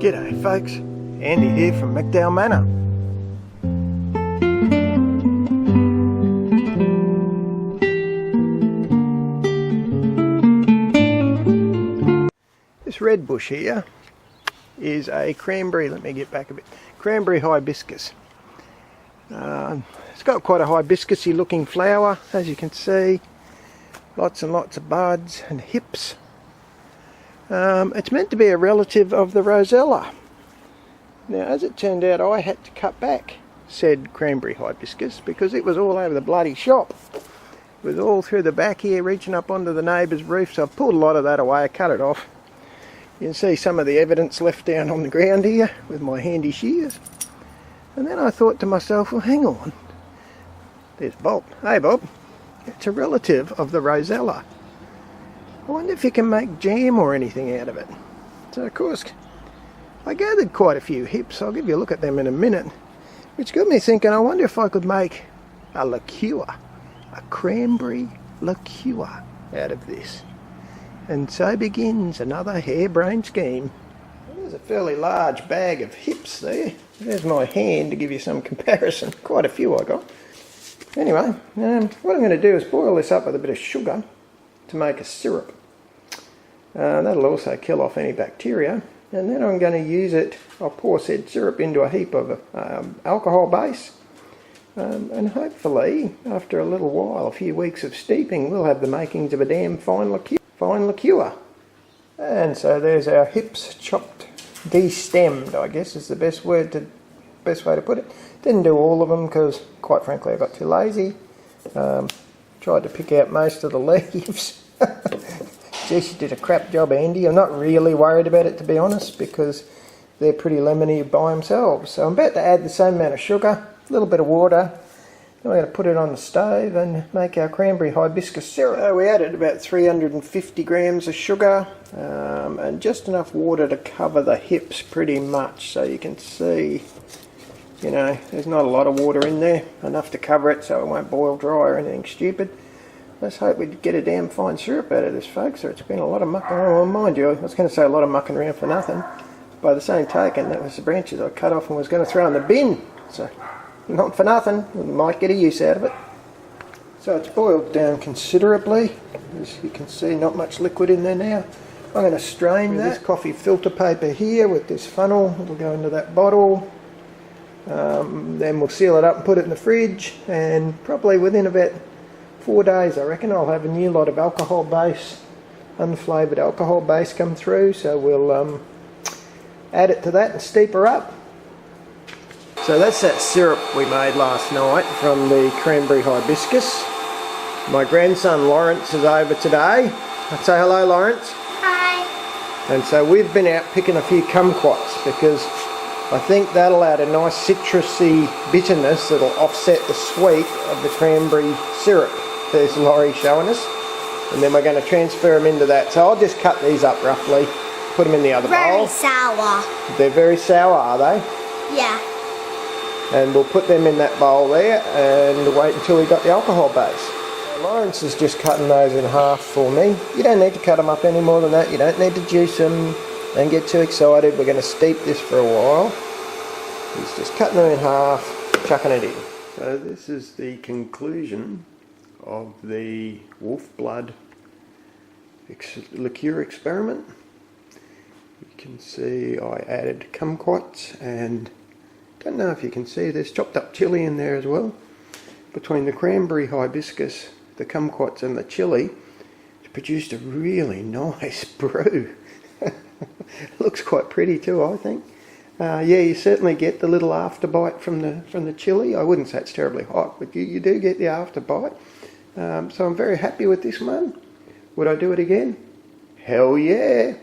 G'day folks, Andy here from McDowall Manor. This red bush here is a cranberry, let me get back a bit, Cranberry Hibiscus. It's got quite a hibiscusy looking flower, as you can see. Lots and lots of buds and hips. It's meant to be a relative of the rosella. Now, as it turned out, I had to cut back said Cranberry Hibiscus because it was all over the bloody shop. It was all through the back here, reaching up onto the neighbour's roof, so I pulled a lot of that away, I cut it off. You can see some of the evidence left down on the ground here with my handy shears. And then I thought to myself, well, hang on. There's Bob. Hey, Bob. It's a relative of the rosella. I wonder if you can make jam or anything out of it. So, of course, I gathered quite a few hips. I'll give you a look at them in a minute. Which got me thinking, I wonder if I could make a liqueur, a cranberry liqueur out of this. And so begins another harebrained scheme. There's a fairly large bag of hips there. There's my hand to give you some comparison. Quite a few I got. Anyway, what I'm going to do is boil this up with a bit of sugar to make a syrup. That'll also kill off any bacteria. And then I'm going to use it, I'll pour said syrup into a heap of alcohol base. And hopefully, after a little while, a few weeks of steeping, we'll have the makings of a damn fine liqueur. And so there's our hips chopped, de-stemmed, I guess is the best way to put it. Didn't do all of them because, quite frankly, I got too lazy. Tried to pick out most of the leaves. Jess, you did a crap job, Andy. I'm not really worried about it, to be honest, because they're pretty lemony by themselves. So I'm about to add the same amount of sugar, a little bit of water. Then we're going to put it on the stove and make our cranberry hibiscus syrup. We added about 350 grams of sugar and just enough water to cover the hips pretty much. So you can see, you know, there's not a lot of water in there, enough to cover it so it won't boil dry or anything stupid. Let's hope we get a damn fine syrup out of this, folks. So it's been a lot of mucking around. Well, mind you, I was going to say a lot of mucking around for nothing. By the same token, that was the branches I cut off and was going to throw in the bin. So, not for nothing. We might get a use out of it. So it's boiled down considerably. As you can see, not much liquid in there now. I'm going to strain this coffee filter paper here with this funnel. It'll go into that bottle. Then we'll seal it up and put it in the fridge. And probably within about 4 days, I reckon, I'll have a new lot of alcohol base, unflavoured alcohol base come through. So we'll add it to that and steep her up. So that's that syrup we made last night from the Cranberry Hibiscus. My grandson Lawrence is over today. I'd say hello, Lawrence. Hi. And so we've been out picking a few kumquats because I think that'll add a nice citrusy bitterness that'll offset the sweet of the cranberry syrup. There's Laurie showing us. And then we're going to transfer them into that. So I'll just cut these up roughly, put them in the other bowl. Very sour. They're very sour, are they? Yeah. And we'll put them in that bowl there and wait until we got the alcohol base. Lawrence is just cutting those in half for me. You don't need to cut them up any more than that. You don't need to juice them. Don't get too excited. We're going to steep this for a while. He's just cutting them in half, chucking it in. So this is the conclusion of the wolf blood liqueur experiment. You can see I added kumquats and don't know if you can see there's chopped up chilli in there as well. Between the cranberry hibiscus, the kumquats and the chilli, it's produced a really nice brew. Looks quite pretty too, I think. Yeah, you certainly get the little afterbite from the chilli. I wouldn't say it's terribly hot, but you do get the afterbite. So I'm very happy with this one. Would I do it again? Hell yeah!